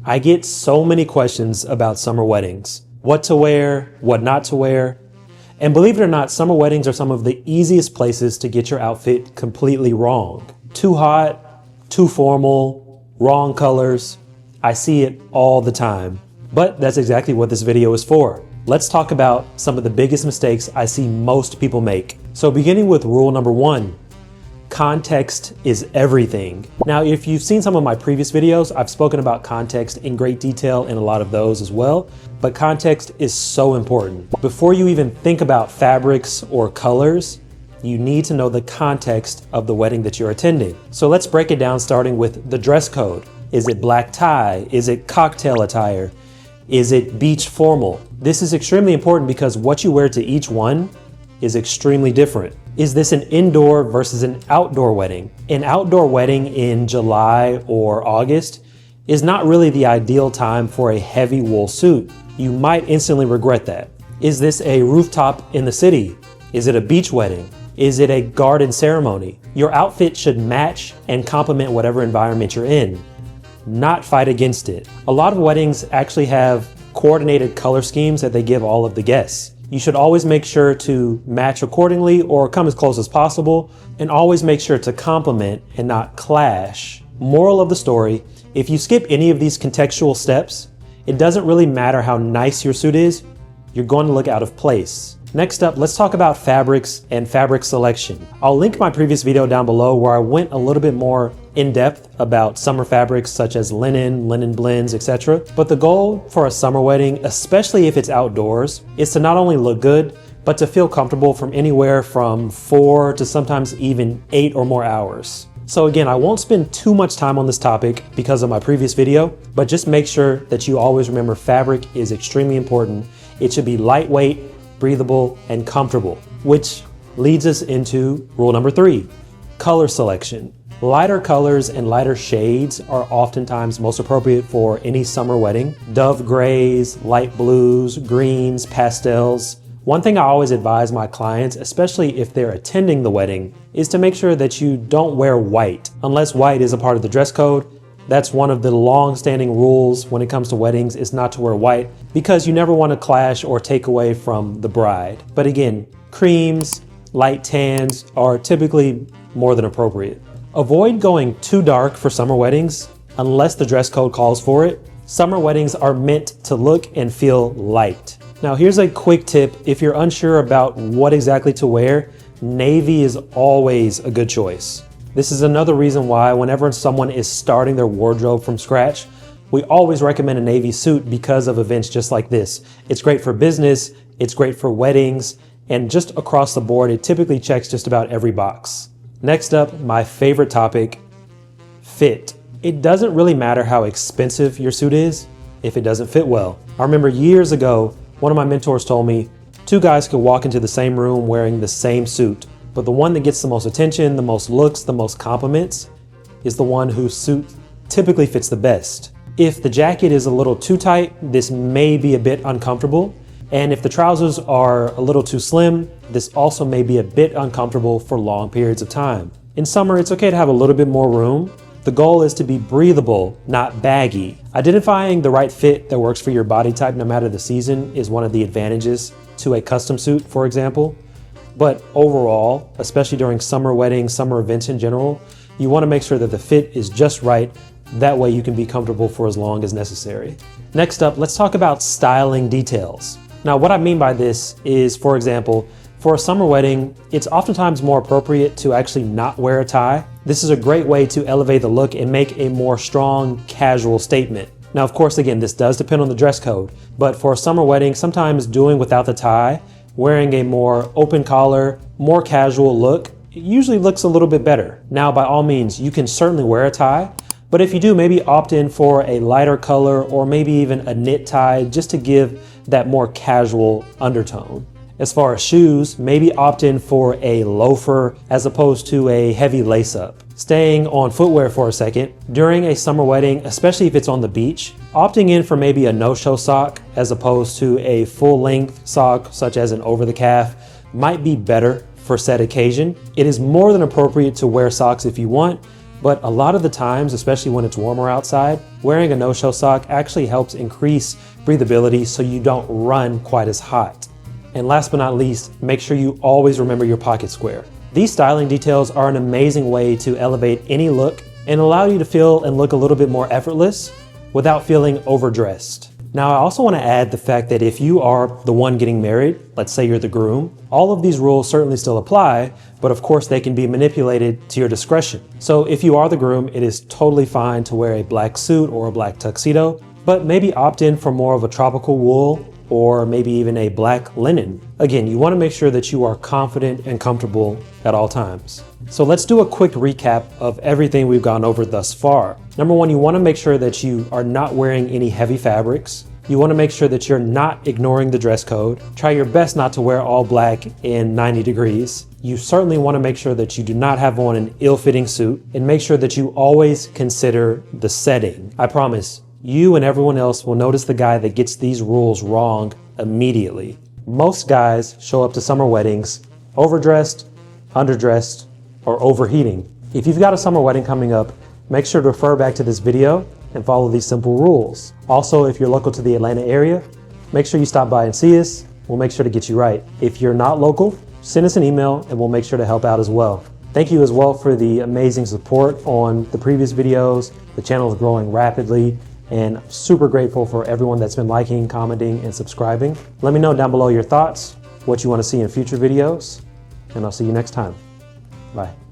I get so many questions about summer weddings. What to wear, what not to wear. And believe it or not, summer weddings are some of the easiest places to get your outfit completely wrong. Too hot, too formal, wrong colors. I see it all the time. But that's exactly what this video is for. Let's talk about some of the biggest mistakes I see most people make. So beginning with rule number 1. Context is everything. Now, if you've seen some of my previous videos, I've spoken about context in great detail in a lot of those as well, but context is so important. Before you even think about fabrics or colors, you need to know the context of the wedding that you're attending. So let's break it down, starting with the dress code. Is it black tie? Is it cocktail attire? Is it beach formal? This is extremely important because what you wear to each one is extremely different. Is this an indoor versus an outdoor wedding? An outdoor wedding in July or August is not really the ideal time for a heavy wool suit. You might instantly regret that. Is this a rooftop in the city? Is it a beach wedding? Is it a garden ceremony? Your outfit should match and complement whatever environment you're in, not fight against it. A lot of weddings actually have coordinated color schemes that they give all of the guests. You should always make sure to match accordingly or come as close as possible, and always make sure to complement and not clash. Moral of the story, if you skip any of these contextual steps, it doesn't really matter how nice your suit is, you're going to look out of place. Next up, let's talk about fabrics and fabric selection. I'll link my previous video down below where I went a little bit more in depth about summer fabrics such as linen, linen blends, etc. But the goal for a summer wedding, especially if it's outdoors, is to not only look good, but to feel comfortable from anywhere from 4 to sometimes even 8 or more hours. So again, I won't spend too much time on this topic because of my previous video, but just make sure that you always remember fabric is extremely important. It should be lightweight, breathable, and comfortable, which leads us into rule number 3, color selection. Lighter colors and lighter shades are oftentimes most appropriate for any summer wedding. Dove grays, light blues, greens, pastels. One thing I always advise my clients, especially if they're attending the wedding, is to make sure that you don't wear white. Unless white is a part of the dress code, that's one of the long-standing rules when it comes to weddings, is not to wear white because you never want to clash or take away from the bride. But again, creams, light tans are typically more than appropriate. Avoid going too dark for summer weddings unless the dress code calls for it. Summer weddings are meant to look and feel light. Now here's a quick tip. If you're unsure about what exactly to wear, navy is always a good choice. This is another reason why whenever someone is starting their wardrobe from scratch, we always recommend a navy suit because of events just like this. It's great for business, it's great for weddings, and just across the board, it typically checks just about every box. Next up, my favorite topic, fit. It doesn't really matter how expensive your suit is if it doesn't fit well. I remember years ago, one of my mentors told me 2 guys could walk into the same room wearing the same suit, but the one that gets the most attention, the most looks, the most compliments is the one whose suit typically fits the best. If the jacket is a little too tight, this may be a bit uncomfortable. And if the trousers are a little too slim, this also may be a bit uncomfortable for long periods of time. In summer, it's okay to have a little bit more room. The goal is to be breathable, not baggy. Identifying the right fit that works for your body type no matter the season is one of the advantages to a custom suit, for example. But overall, especially during summer weddings, summer events in general, you want to make sure that the fit is just right. That way you can be comfortable for as long as necessary. Next up, let's talk about styling details. Now, what I mean by this is, for example, for a summer wedding, it's oftentimes more appropriate to actually not wear a tie. This is a great way to elevate the look and make a more strong, casual statement. Now, of course, again, this does depend on the dress code, but for a summer wedding, sometimes doing without the tie, wearing a more open collar, more casual look, it usually looks a little bit better. Now, by all means, you can certainly wear a tie, but if you do, maybe opt in for a lighter color or maybe even a knit tie just to give that more casual undertone. As far as shoes, maybe opt in for a loafer as opposed to a heavy lace-up. Staying on footwear for a second, during a summer wedding, especially if it's on the beach, opting in for maybe a no-show sock as opposed to a full-length sock such as an over-the-calf might be better for said occasion. It is more than appropriate to wear socks if you want, But a lot of the times, especially when it's warmer outside, wearing a no-show sock actually helps increase breathability so you don't run quite as hot. And last but not least, make sure you always remember your pocket square. These styling details are an amazing way to elevate any look and allow you to feel and look a little bit more effortless without feeling overdressed. Now, I also want to add the fact that if you are the one getting married, let's say you're the groom, all of these rules certainly still apply, but of course they can be manipulated to your discretion. So if you are the groom, it is totally fine to wear a black suit or a black tuxedo, but maybe opt in for more of a tropical wool or maybe even a black linen. Again, you want to make sure that you are confident and comfortable at all times. So let's do a quick recap of everything we've gone over thus far. Number one, you want to make sure that you are not wearing any heavy fabrics. You want to make sure that you're not ignoring the dress code. Try your best not to wear all black in 90 degrees. You certainly want to make sure that you do not have on an ill-fitting suit, and make sure that you always consider the setting. I promise, you and everyone else will notice the guy that gets these rules wrong immediately. Most guys show up to summer weddings overdressed, underdressed, or overheating. If you've got a summer wedding coming up, make sure to refer back to this video and follow these simple rules. Also, if you're local to the Atlanta area, make sure you stop by and see us. We'll make sure to get you right. If you're not local, send us an email and we'll make sure to help out as well. Thank you as well for the amazing support on the previous videos. The channel is growing rapidly, and I'm super grateful for everyone that's been liking, commenting, and subscribing. Let me know down below your thoughts, what you want to see in future videos, and I'll see you next time. Bye.